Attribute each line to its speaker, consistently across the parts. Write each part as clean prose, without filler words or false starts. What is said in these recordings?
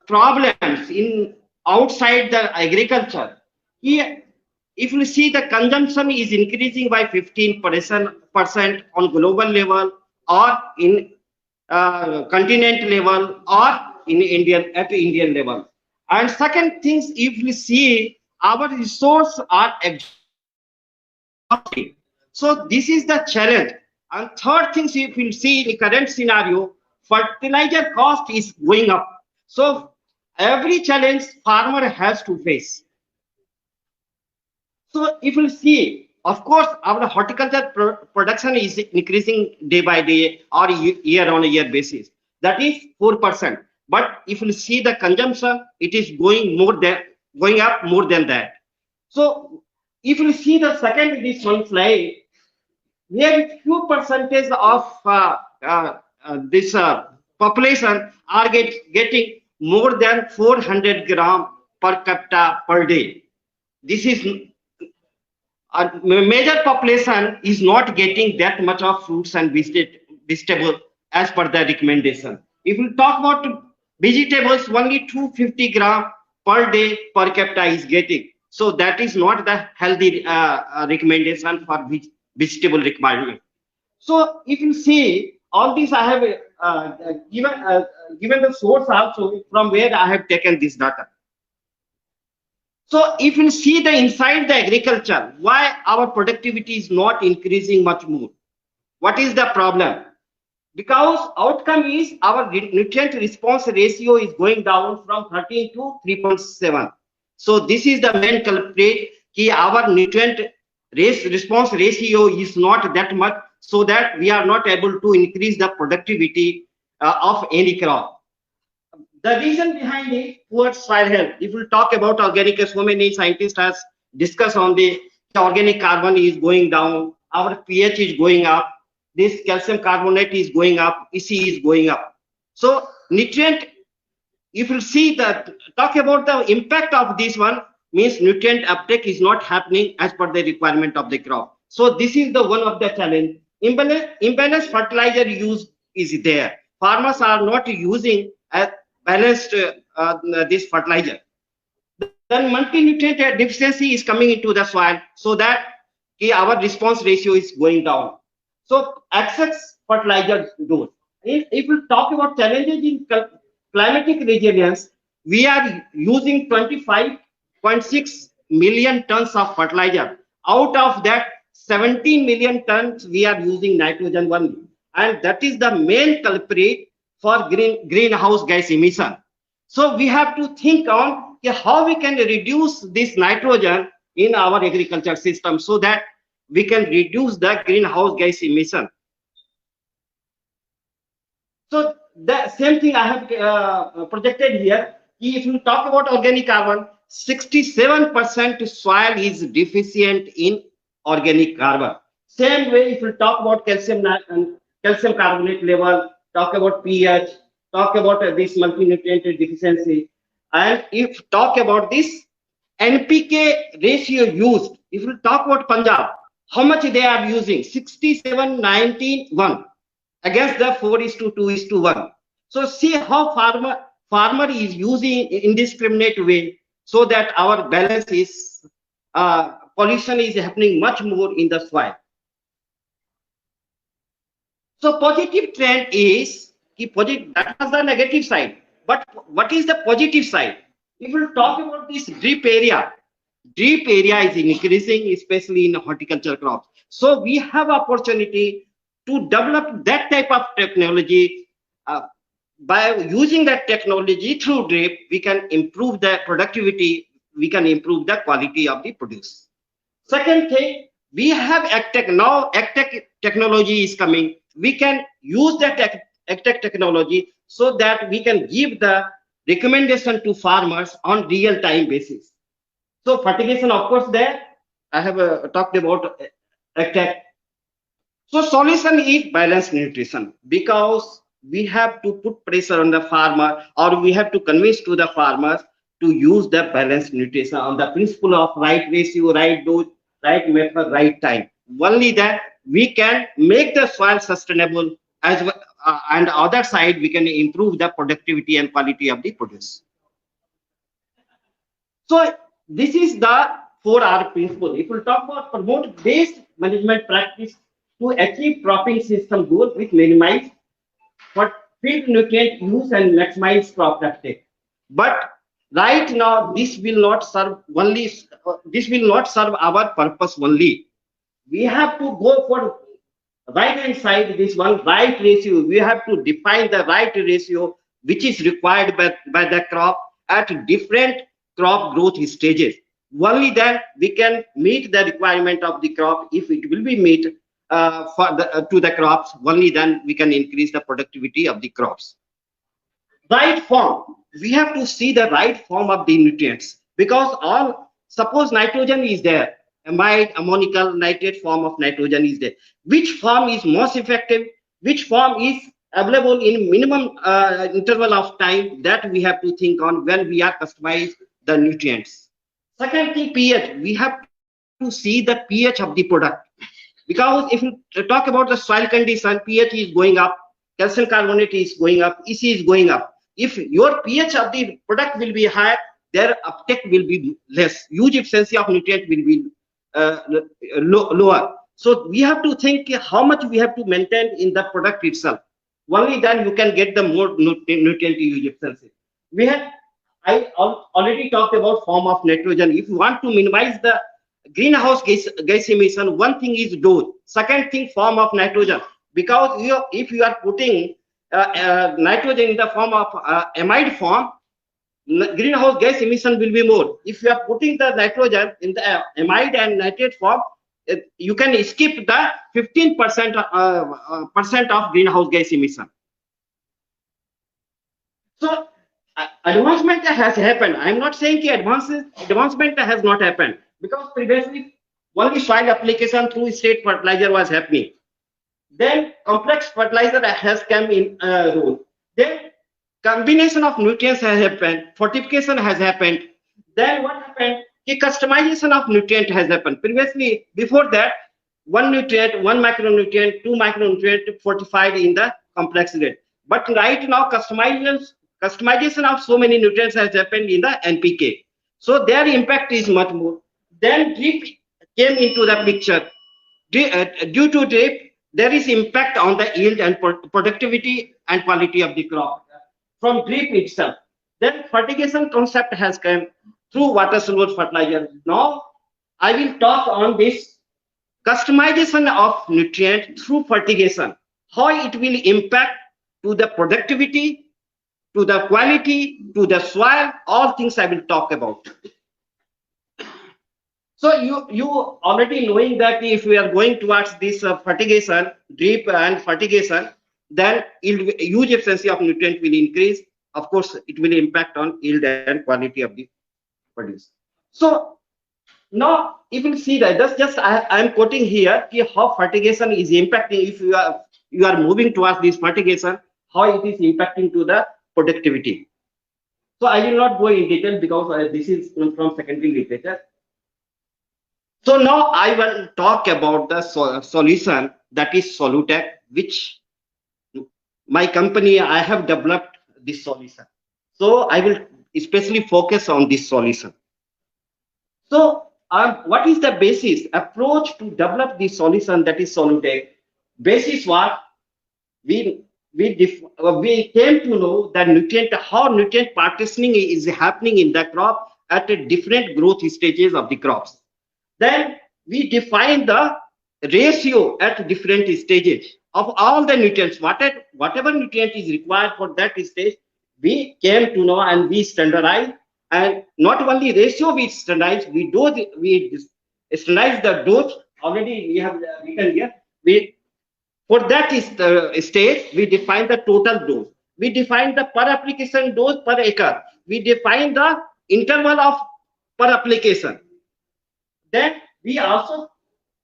Speaker 1: problems in outside the agriculture. Here, if you see the consumption is increasing by 15% on global level or in continent level or in Indian at Indian level. And second things, if we see our resources are exhausting. So this is the challenge. And third things, if you see in the current scenario, fertilizer cost is going up. So every challenge farmer has to face. So if you see, of course, our horticulture production is increasing day by day or year on a year basis. That is 4%. But if you see the consumption, it is going up more than that. So if you see the second this one slide, very few percentage of this population are getting more than 400 gram per capita per day. This is a major population is not getting that much of fruits and vegetable as per the recommendation. If we talk about vegetables, only 250 gram per day per capita is getting. So that is not the healthy recommendation for vegetable requirement. So if you see all this, I have given the source also from where I have taken this data. So if you see the inside the agriculture, why our productivity is not increasing much more? What is the problem? Because outcome is our nutrient response ratio is going down from 13 to 3.7. So this is the main culprit. Our nutrient response ratio is not that much, so that we are not able to increase the productivity of any crop. The reason behind it, poor soil health. If we talk about organic, so many scientists has discussed on the organic carbon is going down, our pH is going up, this calcium carbonate is going up, EC is going up. So nutrient, if you see that, talk about the impact of this one, means nutrient uptake is not happening as per the requirement of the crop. So this is the one of the challenge. Imbalanced fertilizer use is there. Farmers are not using a balanced this fertilizer. Then multi-nutrient deficiency is coming into the soil, so that our response ratio is going down. So excess fertilizer dose. If we talk about challenges in climatic resilience, we are using 25.6 million tons of fertilizer. Out of that, 17 million tons we are using nitrogen only, and that is the main culprit for greenhouse gas emission. So we have to think on how we can reduce this nitrogen in our agriculture system, so that we can reduce the greenhouse gas emission. So the same thing I have projected here. If you talk about organic carbon, 67% soil is deficient in organic carbon. Same way, if you talk about calcium carbonate level, talk about pH, talk about this multi-nutrient deficiency, and if talk about this NPK ratio used, if you talk about Punjab, how much they are using? 67-19-1 against the 4:2:1. So see how farmer is using indiscriminate way, so that our balance is pollution is happening much more in the soil. So positive trend is that was the negative side. But what is the positive side? If we talk about this drip area is increasing, especially in horticulture crops. So we have opportunity to develop that type of technology. By using that technology through drip, we can improve the productivity, we can improve the quality of the produce. Second thing, we have AgTech. Now AgTech technology is coming. We can use that AgTech technology, so that we can give the recommendation to farmers on real-time basis. So fertigation, of course, there I have talked about AgTech. So solution is balanced nutrition, because we have to put pressure on the farmer, or we have to convince to the farmers to use the balanced nutrition on the principle of right ratio, right dose, right method, right time. Only that we can make the soil sustainable, as well, and other side we can improve the productivity and quality of the produce. So this is the 4R principle. If we talk about promote based management practice to achieve cropping system goals with minimize for field nutrient use and maximize crop uptake. But right now, this will not serve only. This will not serve our purpose only. We have to go for right hand side. This one right ratio. We have to define the right ratio which is required by the crop at different crop growth stages. Only then we can meet the requirement of the crop. If it will be meet to the crops, only then we can increase the productivity of the crops. Right form, we have to see the right form of the nutrients, because all, suppose nitrogen is there, amide ammonical nitrate form of nitrogen is there, which form is most effective, which form is available in minimum interval of time, that we have to think on when we are customize the nutrients. Second thing, pH, we have to see the pH of the product, because if you talk about the soil condition, pH is going up, calcium carbonate is going up, EC is going up. If your pH of the product will be high, their uptake will be less. Use efficiency of nutrient will be lower. So we have to think how much we have to maintain in the product itself. Only then you can get the more nutrient use efficiency. We have, already talked about form of nitrogen. If you want to minimize the greenhouse gas emission, one thing is dose. Second thing, form of nitrogen. Because if you are putting nitrogen in the form of amide form, greenhouse gas emission will be more. If you are putting the nitrogen in the amide and nitrate form, you can skip the 15% percent of greenhouse gas emission. So advancement has happened. I'm not saying advancement has not happened, because previously only soil application through state fertilizer was happening. Then complex fertilizer has come in role. Then combination of nutrients has happened, fortification has happened. Then what happened? The customization of nutrient has happened. Previously, before that, one nutrient, one micronutrient, two micronutrient fortified in the complex rate. But right now, customization of so many nutrients has happened in the NPK. So their impact is much more. Then drip came into the picture. Due to drip, there is impact on the yield and productivity and quality of the crop from drip itself. Then fertigation concept has come through water soluble fertilizer. Now I will talk on this customization of nutrient through fertigation, how it will impact to the productivity, to the quality, to the soil, all things I will talk about. So you already knowing that if we are going towards this fertigation, drip and fertigation, then use efficiency of nutrient will increase. Of course, it will impact on yield and quality of the produce. So now you will see that just I am quoting here how fertigation is impacting. If you are moving towards this fertigation, how it is impacting to the productivity. So I will not go in detail, because this is from secondary literature. So now I will talk about the solution, that is Solutech, which my company, I have developed this solution. So I will especially focus on this solution. So what is the basis approach to develop the solution, that is Solutech? Basis what we came to know that how nutrient partitioning is happening in the crop at a different growth stages of the crops. Then we define the ratio at different stages of all the nutrients. Whatever nutrient is required for that stage, we came to know and we standardize. And not only ratio we standardize, we standardize the dose. Already we have written here. For that stage, we define the total dose. We define the per application dose per acre. We define the interval of per application. Then we also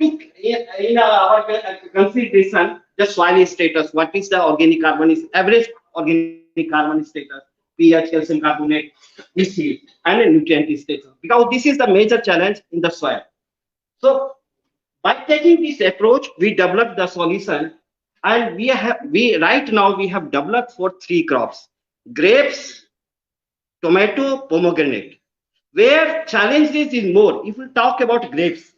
Speaker 1: took in our consideration the soil status. What is the organic carbon average organic carbon status, pH, calcium carbonate, EC, and a nutrient status. Because this is the major challenge in the soil. So by taking this approach, we developed the solution, and we right now we have developed for 3 crops: grapes, tomato, pomegranate. Where challenges is more, if we talk about grapes,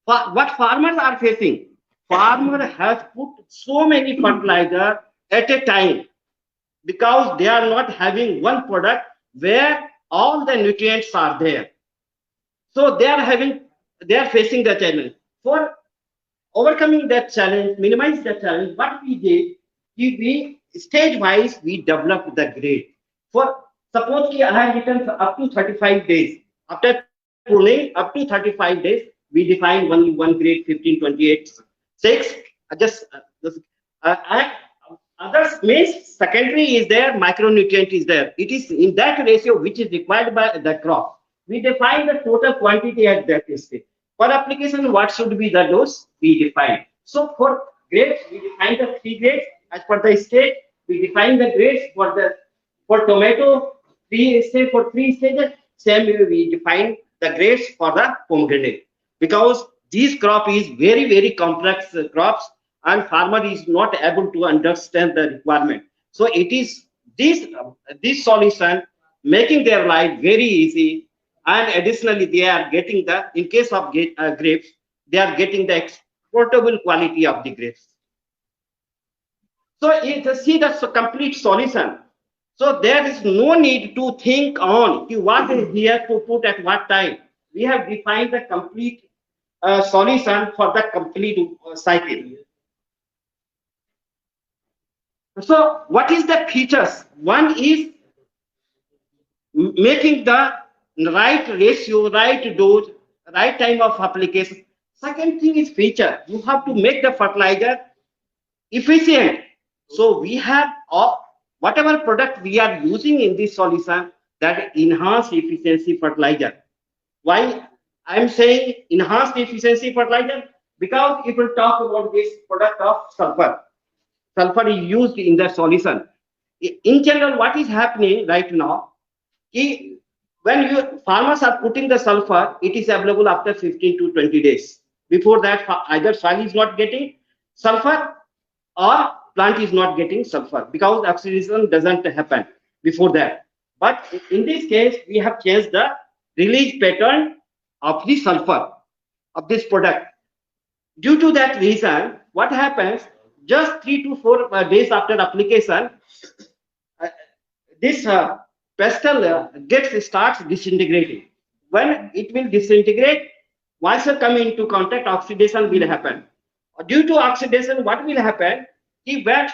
Speaker 1: what farmers are facing, farmer has put so many fertilizer at a time because they are not having one product where all the nutrients are there. So they are facing the challenge. For overcoming that challenge, minimize the challenge, what we did, we stage wise we developed the grade. For suppose I have written up to 35 days. After pruning up to 35 days, we define one grade 15, 28, 6. And others means secondary is there, micronutrient is there. It is in that ratio which is required by the crop. We define the total quantity at that stage. For application, what should be the dose? We define. So for grapes, we define the three grades as per the state. We define the grades for tomato, three stages. Same way we define the grades for the pomegranate because these crop is very complex crops and farmer is not able to understand the requirement. So it is this solution making their life very easy, and additionally they are getting the, in case of grapes, they are getting the exportable quality of the grapes. So see the complete solution. So there is no need to think on what is here to put at what time. We have defined the complete solution for the complete cycle. So what is the features? One is making the right ratio, right dose, right time of application. Second thing is feature. You have to make the fertilizer efficient. So we have whatever product we are using in this solution that enhance efficiency fertilizer. Why I'm saying enhanced efficiency fertilizer? Because if we talk about this product of sulfur, sulfur is used in the solution. In general, what is happening right now? When farmers are putting the sulfur, it is available after 15 to 20 days. Before that, either soil is not getting sulfur or plant is not getting sulfur because oxidation doesn't happen before that. But in this case, we have changed the release pattern of the sulfur of this product. Due to that reason, what happens? Just 3 to 4 days after application, this pestle starts disintegrating. When it will disintegrate, once it come into contact, oxidation will happen. Due to oxidation, what will happen? When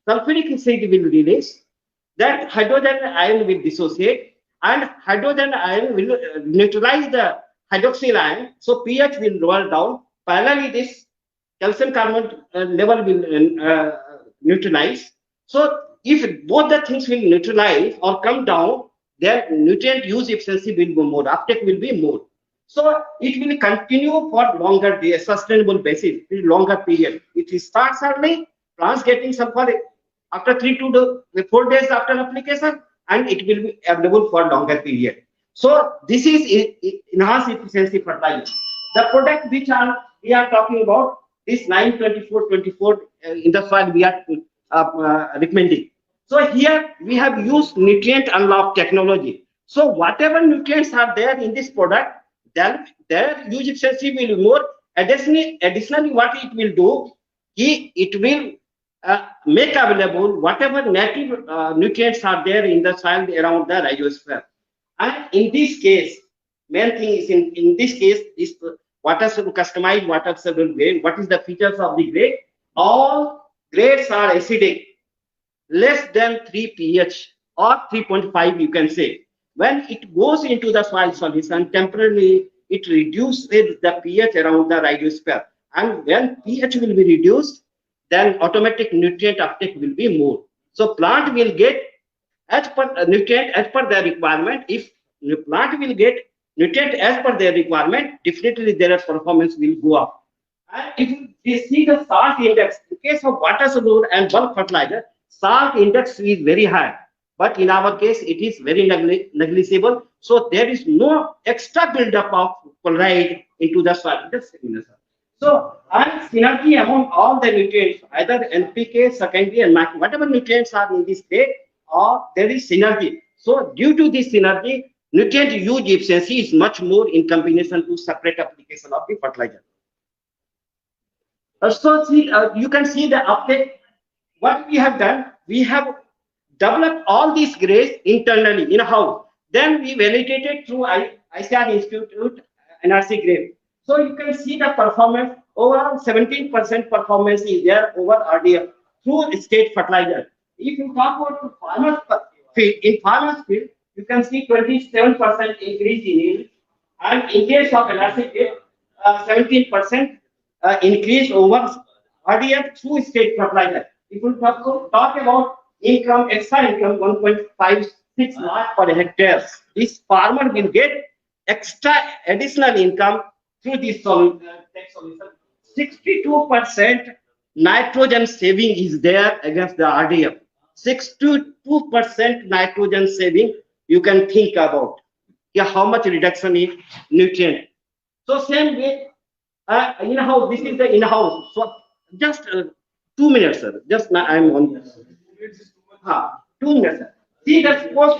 Speaker 1: sulfuric acid will release, that hydrogen ion will dissociate, and hydrogen ion will neutralize the hydroxyl ion. So pH will lower down. Parallelly, this calcium carbonate level will neutralize. So if both the things will neutralize or come down, their nutrient use efficiency will be more, uptake will be more. So it will continue for longer, sustainable basis, longer period. It starts early, plants getting sulfur after 3 to 4 days after application, and it will be available for longer period. So this is enhanced efficiency fertilizer. The product which we are talking about is 92424 in the soil we are recommending. So here we have used nutrient unlock technology. So whatever nutrients are there in this product, then their use efficiency will be more. Additionally, what it will do, it will make available whatever native nutrients are there in the soil around the rhizosphere. And in this case, main thing is in this case is water soluble customized water soluble grade. What is the features of the grade? All grades are acidic, less than 3 pH or 3.5 you can say. When it goes into the soil solution, temporarily it reduces the pH around the rhizosphere. And when pH will be reduced, then automatic nutrient uptake will be more. So plant will get as per nutrient as per their requirement. If the plant will get nutrient as per their requirement, definitely their performance will go up. And if you see the salt index, in case of water soluble and bulk fertilizer, salt index is very high. But in our case, it is very negligible. So there is no extra buildup of chloride into the soil. So, and synergy among all the nutrients, either NPK, secondary, and whatever nutrients are in this state, or there is synergy. So, due to this synergy, nutrient use efficiency is much more in combination to separate application of the fertilizer. So see, you can see the uptake. What we have done, we have developed all these grades internally in house. Then we validated through ICR Institute NRC grade. So you can see the performance. Overall, 17% performance is there over RDF through state fertilizer. If you talk about the farmers field, in farmers field, you can see 27% increase in yield, and in case of NRC grade, 17% increase over RDF through state fertilizer. If we talk about income, extra income, 1.56 lakh per hectare, this farmer will get extra additional income through this tax solution. 62% nitrogen saving is there against the RDF. 62% nitrogen saving you can think about. Yeah, how much reduction in nutrient. So same way, in-house, this is the in-house. So just 2 minutes, sir. Just now I'm on. 2 minutes, sir. See that post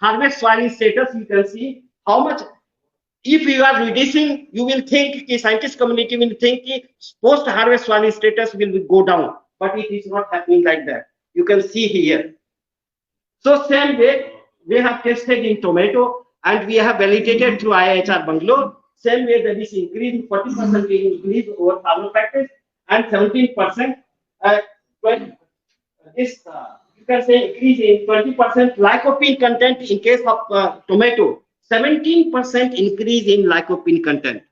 Speaker 1: harvest soiling status. You can see how much. If you are reducing, you will think the scientist community will think post harvest soiling status will go down, but it is not happening like that. You can see here. So same way we have tested in tomato and we have validated through IHR Bangalore. Same way that is increasing 40% increase over farmer practice and 17% this you can say increase in 20% lycopene content in case of tomato. 17% increase in lycopene content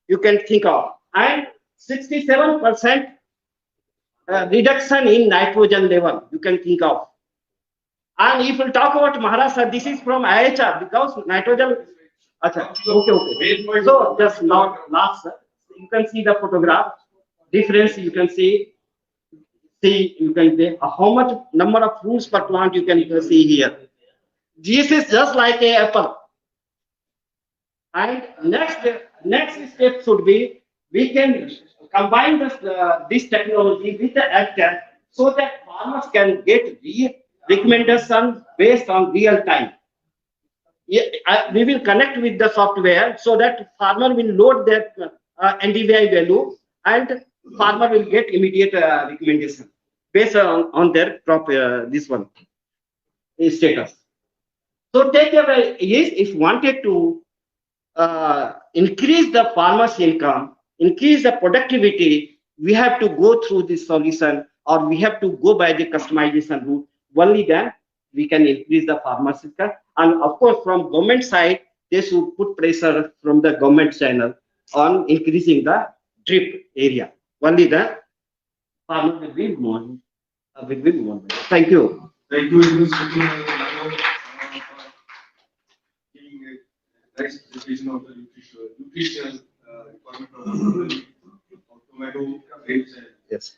Speaker 1: you can think of, and 67% reduction in nitrogen level you can think of. And if we talk about Maharashtra, this is from IHR because nitrogen. Okay. So just now last, you can see the photograph difference. You can see you can see how much number of fruits per plant you can see here. This is just like a apple. And next step should be we can combine this technology with the AgTech so that farmers can get recommendation based on real time. We will connect with the software so that farmer will load their NDVI value and farmer will get immediate recommendation based on their crop this one status. So take away yes, if wanted to increase the farmer's income, increase the productivity, we have to go through this solution or we have to go by the customization route. Only then we can increase the farmer's income. And of course, from government side, they should put pressure from the government channel on increasing the drip area. Only then farmer will be more. Thank you.
Speaker 2: Thank you, Mr. Giving a nice presentation of the nutritional requirement of tomato grapes and
Speaker 1: Yes.